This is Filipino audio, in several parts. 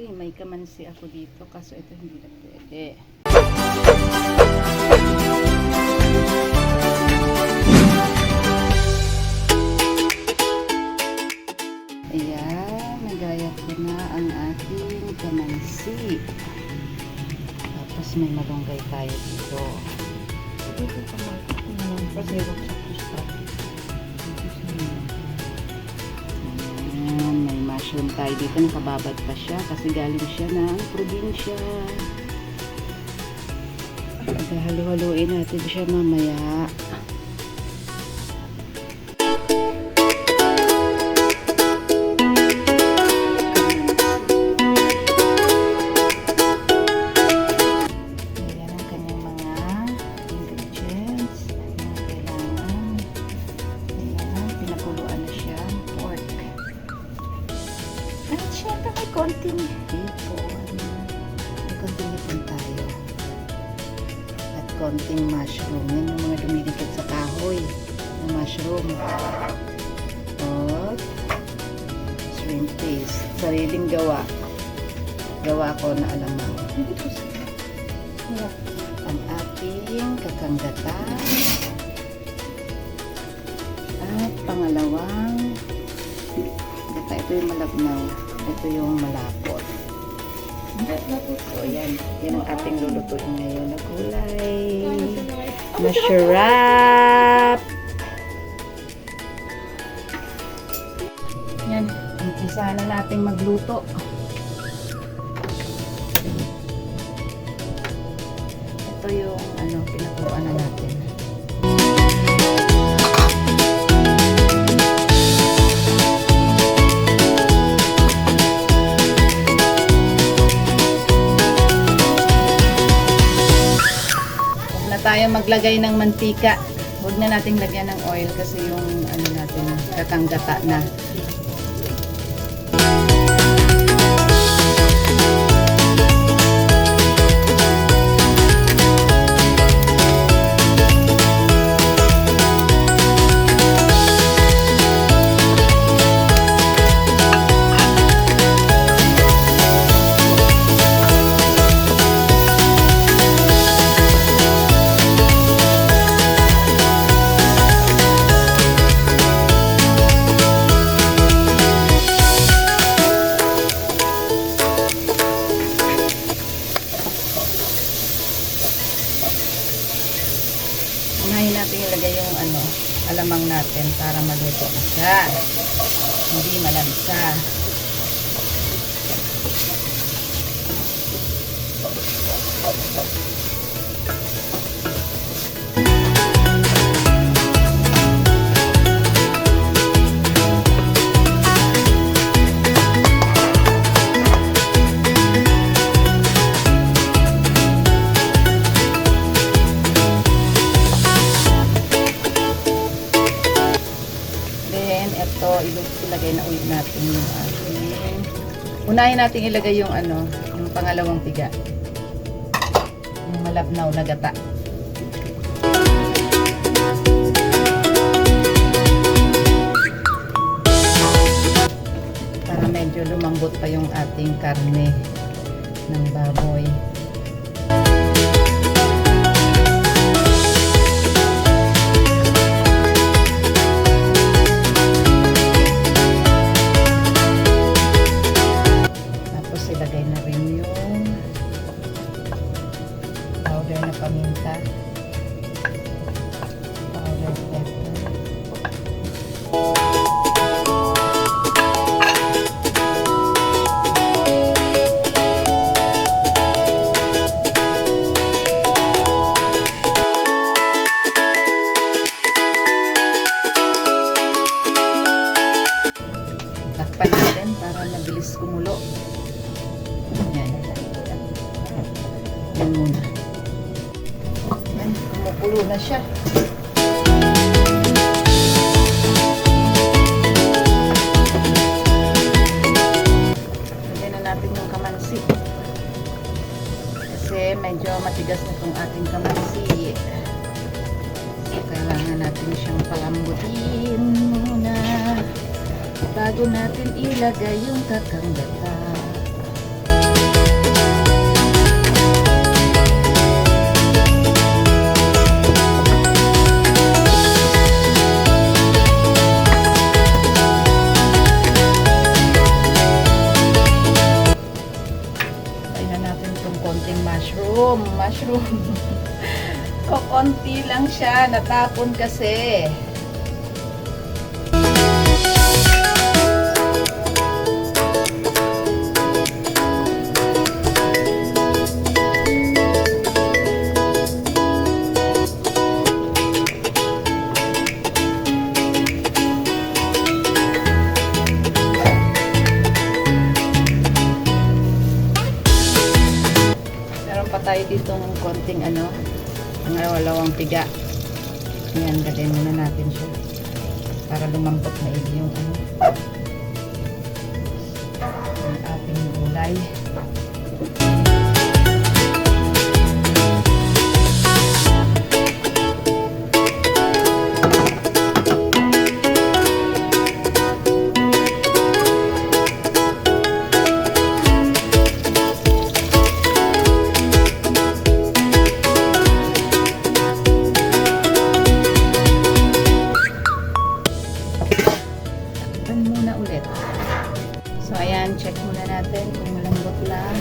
Uy, may kamansi ako dito kaso ito hindi na pwede. Ayan, nagayat ko na ang ating kamansi. Tapos may malunggay tayo dito. Dito pa pasero sa may mushroom tayo dito, nakababad pa siya kasi galing siya ng probinsya. Halu-haluin natin siya mamaya. Ayan ang kanyang mga ingredients na kailangan. Ayan, pinakuluan na siya. Pork. At syempre may konting hipon. May konting hipon tayo. At konting mushroom. Yan yung mga dumidikit sa kahoy na mushroom. At shrimp paste. Sariling gawa. Gawa ko na alamang. Ang ating kakanggatan. At pangalawang ito yung malabnaw. Ito yung malapot. So, yan. Yan ang ating lulutuin ngayon na gulay. Masarap! Yan. Umpisahan na natin magluto. Ito yung pinakuluan na natin. Tayo maglagay ng mantika. Huwag na nating lagyan ng oil kasi yung natin kakanggata na. Unahin natin ilagay yung alamang natin para maluto na siya. Hindi malansa. Ilagay na ulit natin yung unahin natin ilagay yung yung pangalawang piga, yung malabnaw na gata. Para medyo lumambot pa yung ating karne ng baboy. Ilagay na rin yung powder na paminta, powder pepper, takpan natin para mabilis kumulo. Yan muna. Yan, kumukulo na siya. Lagyan na natin yung kamansi. Kasi medyo matigas na itong ating kamansi. So, kailangan natin siyang palambutin muna bago natin ilagay yung kakanggata. mushroom. Kokonti lang siya, natapon kasi. Tayo dito ng konting dalawang piga. Ayan, lagay muna natin siya para lumambot na yung ang ating gulay. Muna ulit. So ayan, check muna natin kung malambot lang.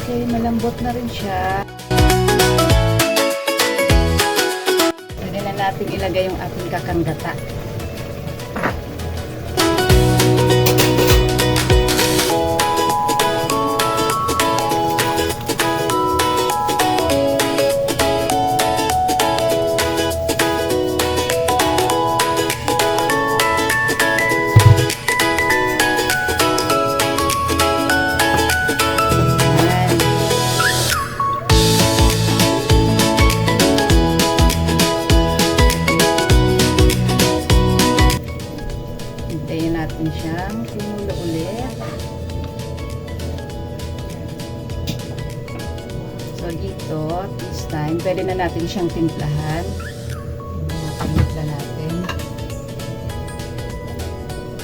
Okay, malambot na rin siya. Pwede na natin ilagay yung ating kakanggata. Hintayin natin siyang kumulo ulit. So dito, this time, pwede na natin siyang timplahan. Timpla natin.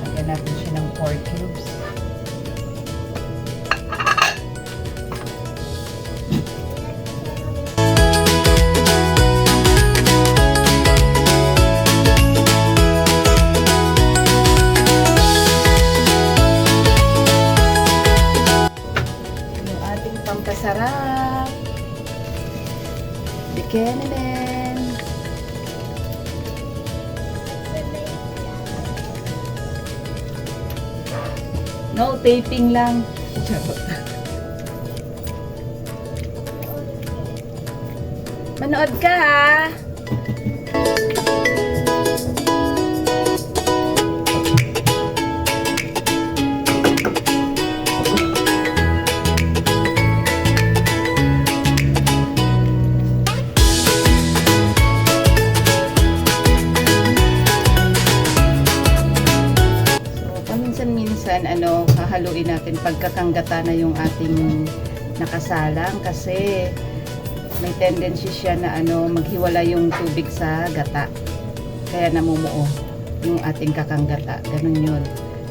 Lagyan natin siya ng 4 cubes. Pampasarap. Buchanan. No, taping lang. Manood ka ha. Minsan hahaluin natin pagkakanggata na yung ating nakasalang kasi may tendency siya na maghiwala yung tubig sa gata. Kaya namumuo yung ating kakanggata. Ganun yun.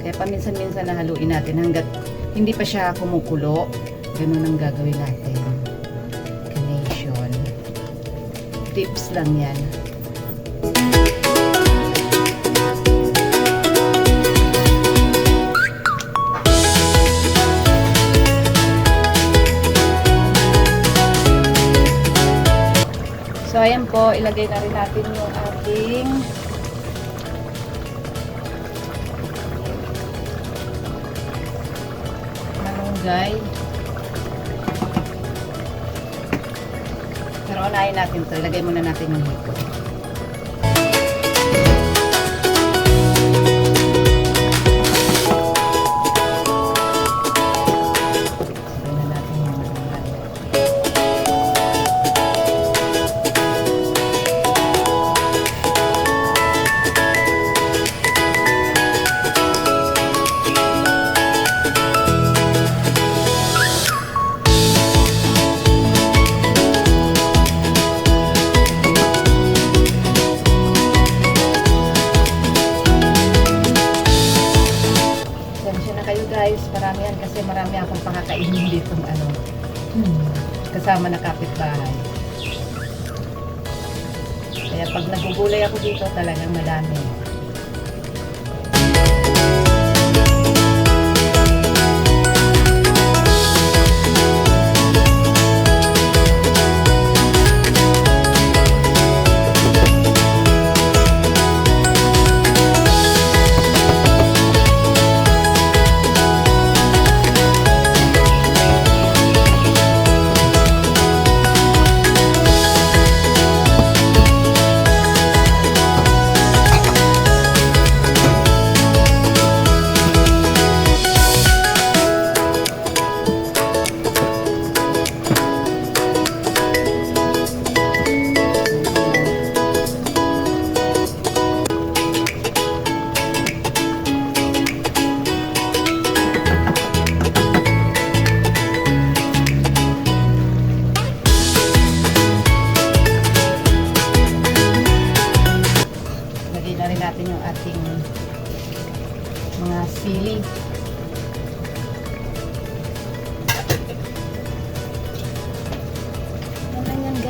Kaya paminsan-minsan nahaluin natin hanggat hindi pa siya kumukulo. Ganun ang gagawin natin. Carnation. Tips lang yan. So, ayan po, ilagay na rin natin yung ating malunggay. Pero unahin natin ito. Ilagay muna natin yung hipon. Guys, marami yan kasi marami akong pakakainin dito kasama na kapitbahay. Kaya pag nagugulay ako dito talagang madami.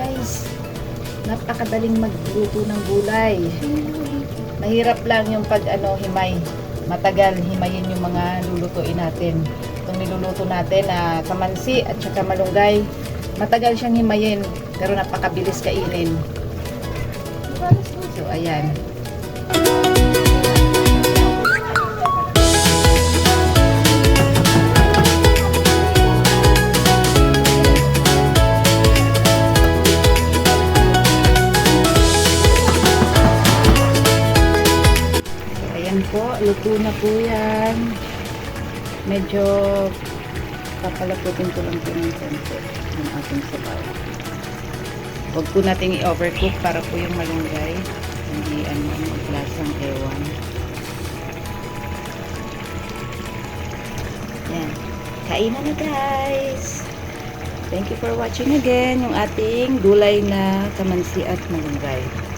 guys. Napakadaling magluto ng gulay. Mahirap lang yung pag himay. Matagal himayin yung mga lulutuin natin. Itong niluluto natin na kamansi at saka malunggay. Matagal siyang himayin pero napakabilis kainin. So ayan. Po, luto na po yan. Medyo papalaputin ko lang po ng konti ng ating sabaw. Huwag po nating i-overcook para po yung malunggay hindi maglasang ewan. Yan. Kainan na guys! Thank you for watching again yung ating gulay na kamansi at malunggay.